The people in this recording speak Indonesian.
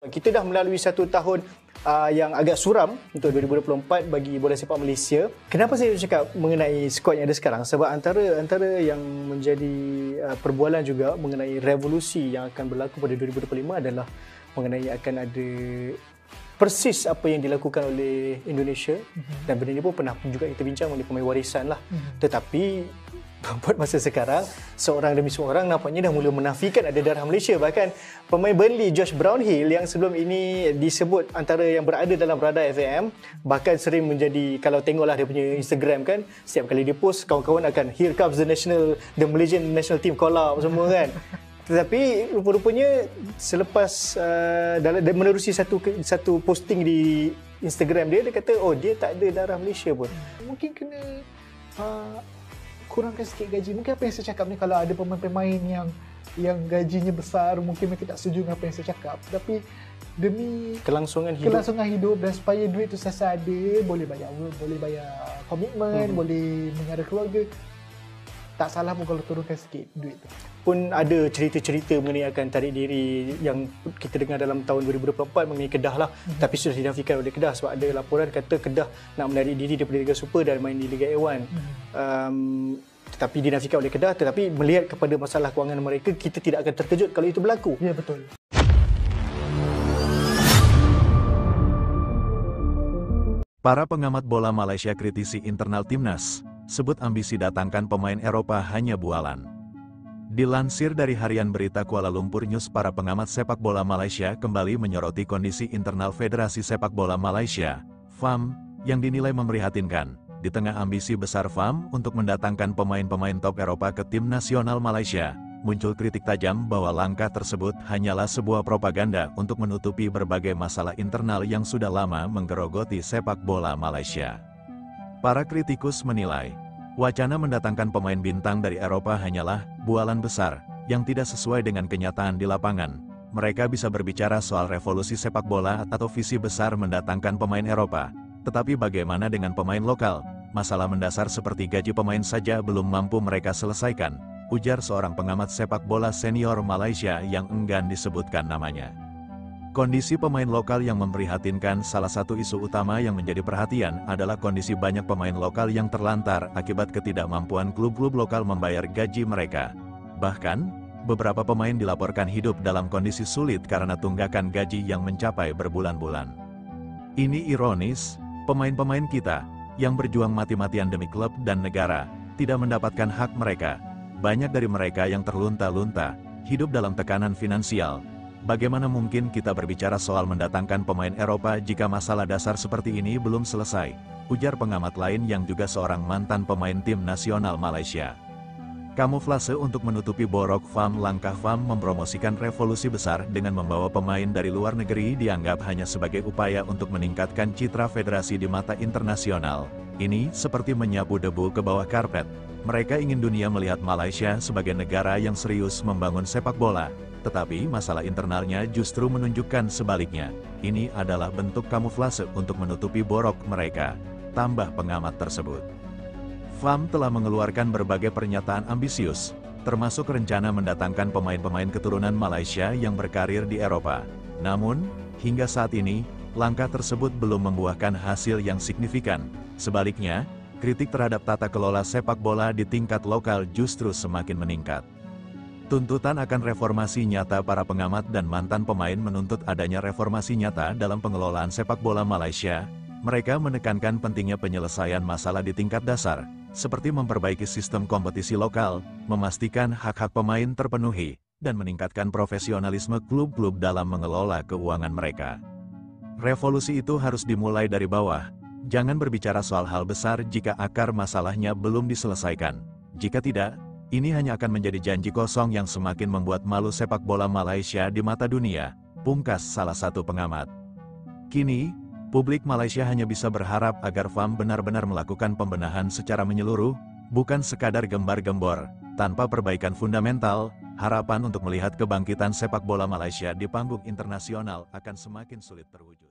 Kita dah melalui satu tahun yang agak suram untuk 2024 bagi bola sepak Malaysia. Kenapa saya cakap mengenai skuad yang ada sekarang? Sebab antara yang menjadi perbualan juga mengenai revolusi yang akan berlaku pada 2025 adalah mengenai akan ada persis apa yang dilakukan oleh Indonesia, dan benda ini pun pernah juga kita bincang oleh pemain warisan lah. Tetapi buat masa sekarang, seorang demi seorang nampaknya dah mula menafikan ada darah Malaysia. Bahkan pemain Burnley Josh Brownhill yang sebelum ini disebut antara yang berada dalam radar FAM, bahkan sering menjadi, kalau tengoklah dia punya Instagram kan, setiap kali dia post, kawan-kawan akan "Here comes the Malaysian national team call out" semua kan. Tetapi rupa-rupanya selepas menerusi satu posting di Instagram dia kata dia tak ada darah Malaysia pun. Mungkin kena kurangkan sikit gaji. Mungkin apa yang saya cakap ni, kalau ada pemain-pemain yang gajinya besar, mungkin mereka tak setuju dengan apa yang saya cakap. Tapi demi kelangsungan hidup dan supaya duit tu sentiasa ada, boleh bayar komitmen, boleh menjara keluarga, tak salah pun kalau turunkan sikit duit tu. Pun ada cerita-cerita mengenai akan tarik diri yang kita dengar dalam tahun 2024 mengenai Kedah lah. Tapi sudah dinafikan oleh Kedah sebab ada laporan kata Kedah nak menarik diri daripada Liga Super dan main di Liga A1. Tetapi dinafikan oleh Kedah. Tetapi melihat kepada masalah kewangan mereka, kita tidak akan terkejut kalau itu berlaku. Ya, betul. Para pengamat bola Malaysia kritisi internal timnas, sebut ambisi datangkan pemain Eropa hanya bualan. Dilansir dari harian berita Kuala Lumpur News, para pengamat sepak bola Malaysia kembali menyoroti kondisi internal Federasi Sepak Bola Malaysia, FAM, yang dinilai memprihatinkan. Di tengah ambisi besar FAM untuk mendatangkan pemain-pemain top Eropa ke tim nasional Malaysia, muncul kritik tajam bahwa langkah tersebut hanyalah sebuah propaganda untuk menutupi berbagai masalah internal yang sudah lama menggerogoti sepak bola Malaysia. Para kritikus menilai, wacana mendatangkan pemain bintang dari Eropa hanyalah bualan besar yang tidak sesuai dengan kenyataan di lapangan. Mereka bisa berbicara soal revolusi sepak bola atau visi besar mendatangkan pemain Eropa. Tetapi bagaimana dengan pemain lokal? Masalah mendasar seperti gaji pemain saja belum mampu mereka selesaikan, ujar seorang pengamat sepak bola senior Malaysia yang enggan disebutkan namanya. Kondisi pemain lokal yang memprihatinkan. Salah satu isu utama yang menjadi perhatian adalah kondisi banyak pemain lokal yang terlantar akibat ketidakmampuan klub-klub lokal membayar gaji mereka. Bahkan, beberapa pemain dilaporkan hidup dalam kondisi sulit karena tunggakan gaji yang mencapai berbulan-bulan. Ini ironis, pemain-pemain kita, yang berjuang mati-matian demi klub dan negara, tidak mendapatkan hak mereka. Banyak dari mereka yang terlunta-lunta, hidup dalam tekanan finansial. Bagaimana mungkin kita berbicara soal mendatangkan pemain Eropa jika masalah dasar seperti ini belum selesai, ujar pengamat lain yang juga seorang mantan pemain tim nasional Malaysia. Kamuflase untuk menutupi borok FAM. Langkah FAM mempromosikan revolusi besar dengan membawa pemain dari luar negeri dianggap hanya sebagai upaya untuk meningkatkan citra federasi di mata internasional. Ini seperti menyapu debu ke bawah karpet. Mereka ingin dunia melihat Malaysia sebagai negara yang serius membangun sepak bola. Tetapi masalah internalnya justru menunjukkan sebaliknya. Ini adalah bentuk kamuflase untuk menutupi borok mereka, tambah pengamat tersebut. FAM telah mengeluarkan berbagai pernyataan ambisius, termasuk rencana mendatangkan pemain-pemain keturunan Malaysia yang berkarir di Eropa. Namun, hingga saat ini, langkah tersebut belum membuahkan hasil yang signifikan. Sebaliknya, kritik terhadap tata kelola sepak bola di tingkat lokal justru semakin meningkat. Tuntutan akan reformasi nyata. Para pengamat dan mantan pemain menuntut adanya reformasi nyata dalam pengelolaan sepak bola Malaysia. Mereka menekankan pentingnya penyelesaian masalah di tingkat dasar, seperti memperbaiki sistem kompetisi lokal, memastikan hak-hak pemain terpenuhi, dan meningkatkan profesionalisme klub-klub dalam mengelola keuangan mereka. Revolusi itu harus dimulai dari bawah. Jangan berbicara soal hal besar jika akar masalahnya belum diselesaikan. Jika tidak, ini hanya akan menjadi janji kosong yang semakin membuat malu sepak bola Malaysia di mata dunia, pungkas salah satu pengamat. Kini, publik Malaysia hanya bisa berharap agar FAM benar-benar melakukan pembenahan secara menyeluruh, bukan sekadar gembar-gembor. Tanpa perbaikan fundamental, harapan untuk melihat kebangkitan sepak bola Malaysia di panggung internasional akan semakin sulit terwujud.